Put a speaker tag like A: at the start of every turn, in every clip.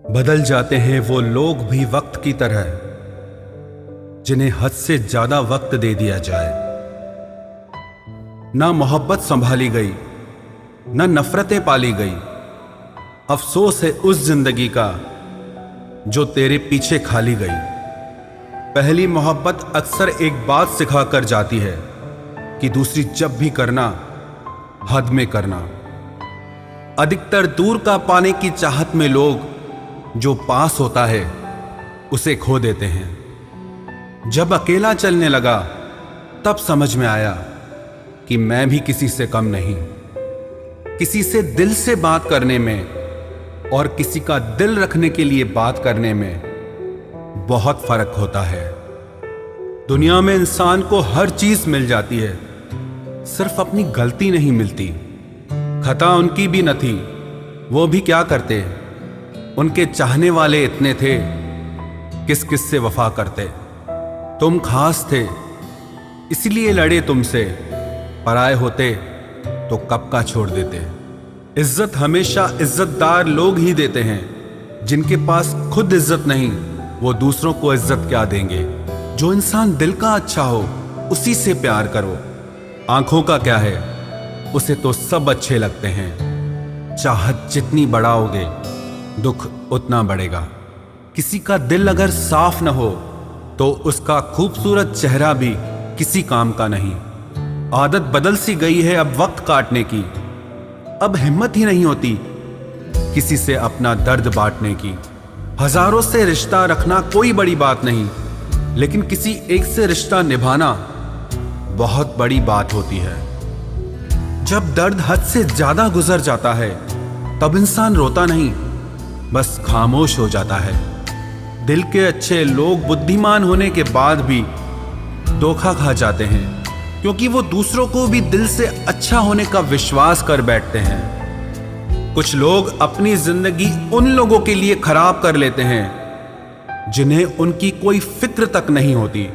A: बदल जाते हैं वो लोग भी वक्त की तरह जिन्हें हद से ज्यादा वक्त दे दिया जाए। ना मोहब्बत संभाली गई, ना नफरतें पाली गई। अफसोस है उस जिंदगी का जो तेरे पीछे खाली गई। पहली मोहब्बत अक्सर एक बात सिखा कर जाती है कि दूसरी जब भी करना हद में करना। अधिकतर दूर का पाने की चाहत में लोग जो पास होता है उसे खो देते हैं। जब अकेला चलने लगा तब समझ में आया कि मैं भी किसी से कम नहीं। किसी से दिल से बात करने में और किसी का दिल रखने के लिए बात करने में बहुत फर्क होता है। दुनिया में इंसान को हर चीज मिल जाती है, सिर्फ अपनी गलती नहीं मिलती। खता उनकी भी न थी, वो भी क्या करते। उनके चाहने वाले इतने थे, किस किस से वफा करते। तुम खास थे इसलिए लड़े तुमसे, पराए होते तो कब का छोड़ देते। इज्जत हमेशा इज्जतदार लोग ही देते हैं। जिनके पास खुद इज्जत नहीं वो दूसरों को इज्जत क्या देंगे। जो इंसान दिल का अच्छा हो उसी से प्यार करो। आंखों का क्या है, उसे तो सब अच्छे लगते हैं। चाहत जितनी बढ़ाओगे दुख उतना बढ़ेगा। किसी का दिल अगर साफ न हो तो उसका खूबसूरत चेहरा भी किसी काम का नहीं। आदत बदल सी गई है अब वक्त काटने की। अब हिम्मत ही नहीं होती किसी से अपना दर्द बांटने की। हजारों से रिश्ता रखना कोई बड़ी बात नहीं, लेकिन किसी एक से रिश्ता निभाना बहुत बड़ी बात होती है। जब दर्द हद से ज्यादा गुजर जाता है तब इंसान रोता नहीं, बस खामोश हो जाता है। दिल के अच्छे लोग बुद्धिमान होने के बाद भी धोखा खा जाते हैं, क्योंकि वो दूसरों को भी दिल से अच्छा होने का विश्वास कर बैठते हैं। कुछ लोग अपनी जिंदगी उन लोगों के लिए खराब कर लेते हैं जिन्हें उनकी कोई फिक्र तक नहीं होती।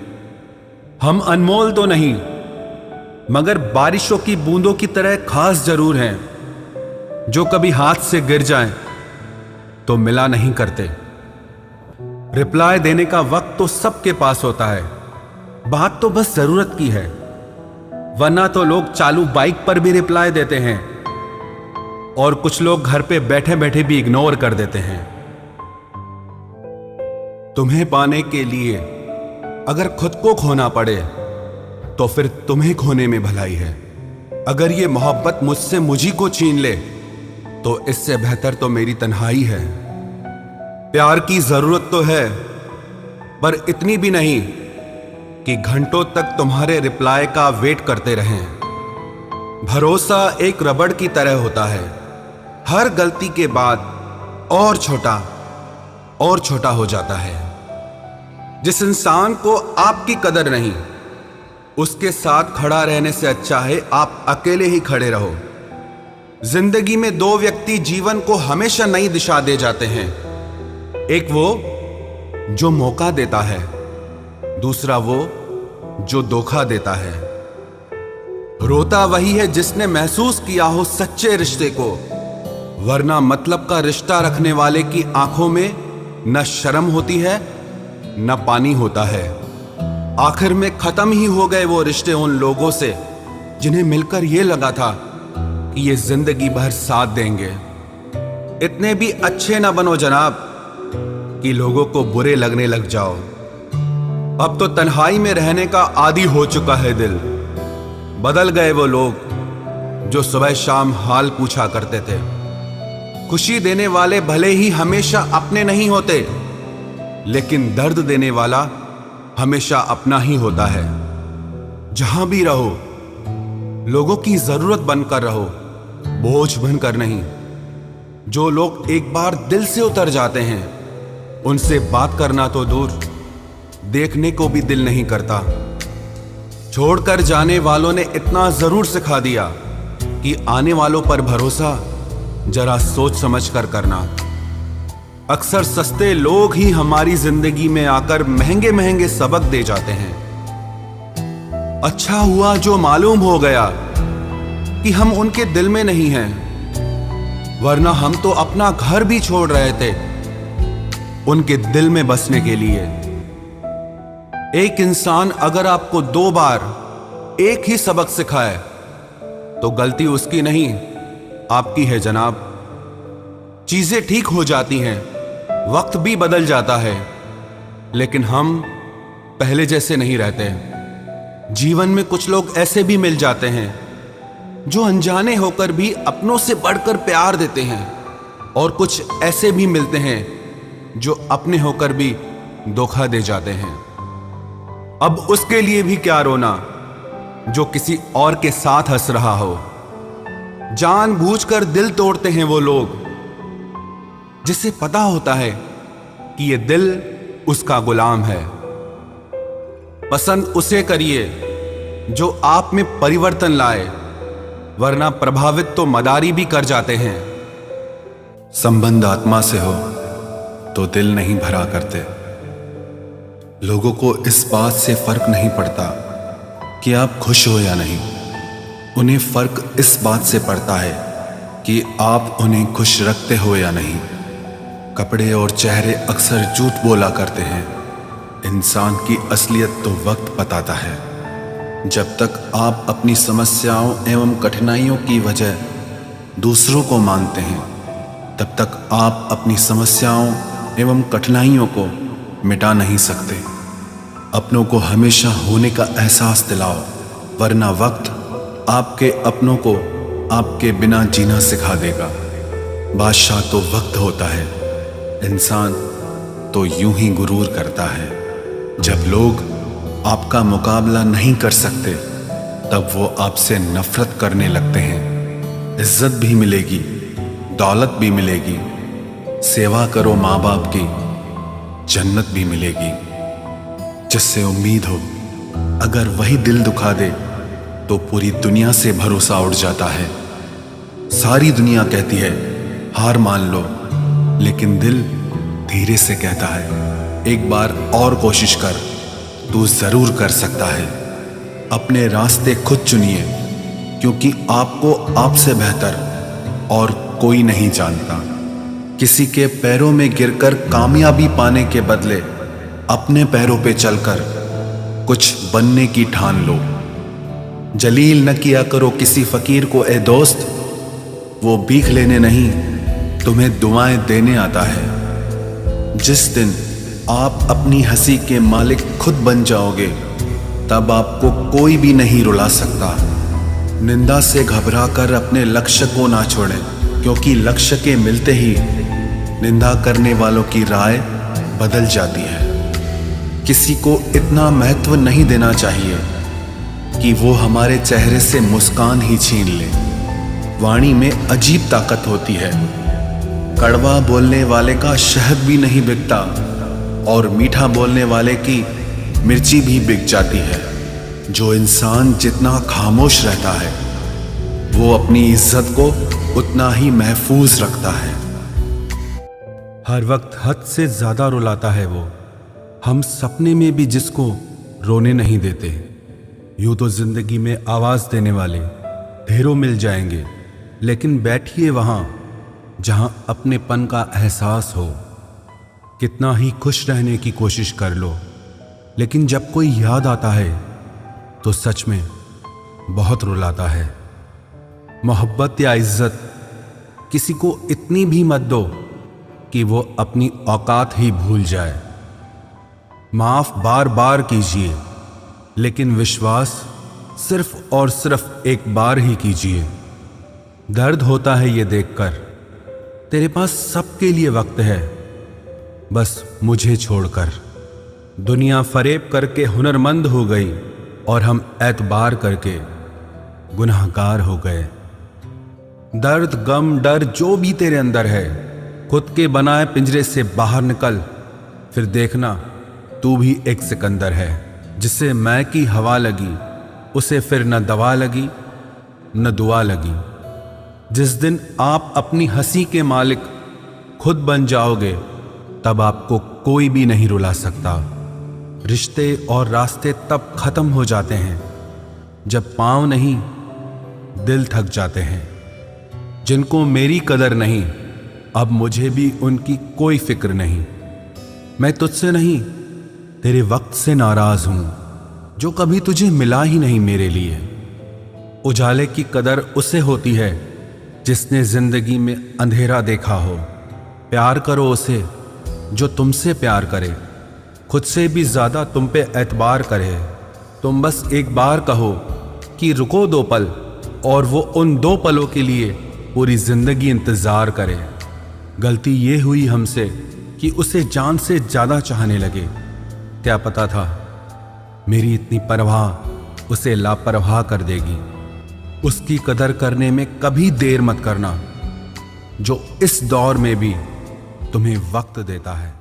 A: हम अनमोल तो नहीं, मगर बारिशों की बूंदों की तरह खास जरूर हैं, जो कभी हाथ से गिर जाएं तो मिला नहीं करते। रिप्लाई देने का वक्त तो सबके पास होता है, बात तो बस जरूरत की है। वरना तो लोग चालू बाइक पर भी रिप्लाई देते हैं और कुछ लोग घर पे बैठे बैठे भी इग्नोर कर देते हैं। तुम्हें पाने के लिए अगर खुद को खोना पड़े तो फिर तुम्हें खोने में भलाई है। अगर ये मोहब्बत मुझसे मुझी को छीन ले तो इससे बेहतर तो मेरी तन्हाई है। प्यार की जरूरत तो है, पर इतनी भी नहीं कि घंटों तक तुम्हारे रिप्लाई का वेट करते रहें। भरोसा एक रबड़ की तरह होता है, हर गलती के बाद और छोटा हो जाता है। जिस इंसान को आपकी कदर नहीं, उसके साथ खड़ा रहने से अच्छा है आप अकेले ही खड़े रहो। जिंदगी में दो व्यक्ति जीवन को हमेशा नई दिशा दे जाते हैं। एक वो जो मौका देता है, दूसरा वो जो धोखा देता है। रोता वही है जिसने महसूस किया हो सच्चे रिश्ते को, वरना मतलब का रिश्ता रखने वाले की आंखों में न शर्म होती है न पानी होता है। आखिर में खत्म ही हो गए वो रिश्ते उन लोगों से जिन्हें मिलकर ये लगा था कि ये जिंदगी भर साथ देंगे। इतने भी अच्छे ना बनो जनाब कि लोगों को बुरे लगने लग जाओ। अब तो तन्हाई में रहने का आदी हो चुका है दिल। बदल गए वो लोग जो सुबह शाम हाल पूछा करते थे। खुशी देने वाले भले ही हमेशा अपने नहीं होते, लेकिन दर्द देने वाला हमेशा अपना ही होता है। जहां भी रहो लोगों की जरूरत बनकर रहो, बोझ बनकर नहीं। जो लोग एक बार दिल से उतर जाते हैं उनसे बात करना तो दूर, देखने को भी दिल नहीं करता। छोड़कर जाने वालों ने इतना जरूर सिखा दिया कि आने वालों पर भरोसा जरा सोच समझ कर करना। अक्सर सस्ते लोग ही हमारी जिंदगी में आकर महंगे महंगे सबक दे जाते हैं। अच्छा हुआ जो मालूम हो गया कि हम उनके दिल में नहीं हैं, वरना हम तो अपना घर भी छोड़ रहे थे उनके दिल में बसने के लिए। एक इंसान अगर आपको 2 बार एक ही सबक सिखाए तो गलती उसकी नहीं, आपकी है जनाब। चीजें ठीक हो जाती हैं, वक्त भी बदल जाता है, लेकिन हम पहले जैसे नहीं रहते। जीवन में कुछ लोग ऐसे भी मिल जाते हैं जो अनजाने होकर भी अपनों से बढ़कर प्यार देते हैं, और कुछ ऐसे भी मिलते हैं जो अपने होकर भी धोखा दे जाते हैं। अब उसके लिए भी क्या रोना जो किसी और के साथ हंस रहा हो। जानबूझकर दिल तोड़ते हैं वो लोग जिसे पता होता है कि ये दिल उसका गुलाम है। पसंद उसे करिए जो आप में परिवर्तन लाए, वरना प्रभावित तो मदारी भी कर जाते हैं।
B: संबंध आत्मा से हो तो दिल नहीं भरा करते। लोगों को इस बात से फर्क नहीं पड़ता कि आप खुश हो या नहीं, उन्हें फर्क इस बात से पड़ता है कि आप उन्हें खुश रखते हो या नहीं। कपड़े और चेहरे अक्सर झूठ बोला करते हैं, इंसान की असलियत तो वक्त बताता है। जब तक आप अपनी समस्याओं एवं कठिनाइयों की वजह दूसरों को मानते हैं, तब तक आप अपनी समस्याओं एवं कठिनाइयों को मिटा नहीं सकते। अपनों को हमेशा होने का एहसास दिलाओ, वरना वक्त आपके अपनों को आपके बिना जीना सिखा देगा। बादशाह तो वक्त होता है, इंसान तो यूं ही गुरूर करता है। जब लोग आपका मुकाबला नहीं कर सकते, तब वो आपसे नफरत करने लगते हैं। इज्जत भी मिलेगी, दौलत भी मिलेगी, सेवा करो माँ बाप की, जन्नत भी मिलेगी। जिससे उम्मीद हो, अगर वही दिल दुखा दे तो पूरी दुनिया से भरोसा उड़ जाता है। सारी दुनिया कहती है हार मान लो, लेकिन दिल धीरे से कहता है एक बार और कोशिश कर, तू जरूर कर सकता है। अपने रास्ते खुद चुनिए, क्योंकि आपको आपसे बेहतर और कोई नहीं जानता। किसी के पैरों में गिरकर कामयाबी पाने के बदले अपने पैरों पे चलकर कुछ बनने की ठान लो। जलील न किया करो किसी फकीर को ए दोस्त, वो भीख लेने नहीं तुम्हें दुआएं देने आता है। जिस दिन आप अपनी हंसी के मालिक खुद बन जाओगे, तब आपको कोई भी नहीं रुला सकता। निंदा से घबराकर अपने लक्ष्य को ना छोड़ें, क्योंकि लक्ष्य के मिलते ही निंदा करने वालों की राय बदल जाती है। किसी को इतना महत्व नहीं देना चाहिए कि वो हमारे चेहरे से मुस्कान ही छीन ले। वाणी में अजीब ताकत होती है। कड़वा बोलने वाले का शहद भी नहीं बिकता, और मीठा बोलने वाले की मिर्ची भी बिक जाती है। जो इंसान जितना खामोश रहता है, वो अपनी इज्जत को उतना ही महफूज रखता है।
A: हर वक्त हद से ज्यादा रुलाता है वो, हम सपने में भी जिसको रोने नहीं देते। यूं तो जिंदगी में आवाज देने वाले ढेरों मिल जाएंगे, लेकिन बैठिए वहां जहां अपनेपन का एहसास हो। कितना ही खुश रहने की कोशिश कर लो, लेकिन जब कोई याद आता है तो सच में बहुत रुलाता है। मोहब्बत या इज्जत किसी को इतनी भी मत दो कि वो अपनी औकात ही भूल जाए। माफ बार बार कीजिए, लेकिन विश्वास सिर्फ और सिर्फ एक बार ही कीजिए। दर्द होता है ये देखकर तेरे पास सबके लिए वक्त है, बस मुझे छोड़कर। दुनिया फरेब करके हुनरमंद हो गई, और हम एतबार करके गुनाहगार हो गए। दर्द गम डर जो भी तेरे अंदर है, खुद के बनाए पिंजरे से बाहर निकल, फिर देखना तू भी एक सिकंदर है। जिसे मैं की हवा लगी, उसे फिर न दवा लगी न दुआ लगी। जिस दिन आप अपनी हंसी के मालिक खुद बन जाओगे, तब आपको कोई भी नहीं रुला सकता। रिश्ते और रास्ते तब खत्म हो जाते हैं जब पांव नहीं दिल थक जाते हैं। जिनको मेरी कदर नहीं, अब मुझे भी उनकी कोई फिक्र नहीं। मैं तुझसे नहीं, तेरे वक्त से नाराज हूं जो कभी तुझे मिला ही नहीं मेरे लिए। उजाले की कदर उसे होती है जिसने जिंदगी में अंधेरा देखा हो। प्यार करो उसे जो तुमसे प्यार करे, खुद से भी ज्यादा तुम पे एतबार करे। तुम बस एक बार कहो कि रुको 2 पल, और वो उन 2 पलों के लिए पूरी जिंदगी इंतजार करे। गलती ये हुई हमसे कि उसे जान से ज्यादा चाहने लगे। क्या पता था मेरी इतनी परवाह उसे लापरवाह कर देगी। उसकी कदर करने में कभी देर मत करना, जो इस दौर में भी तुम्हें वक्त देता है।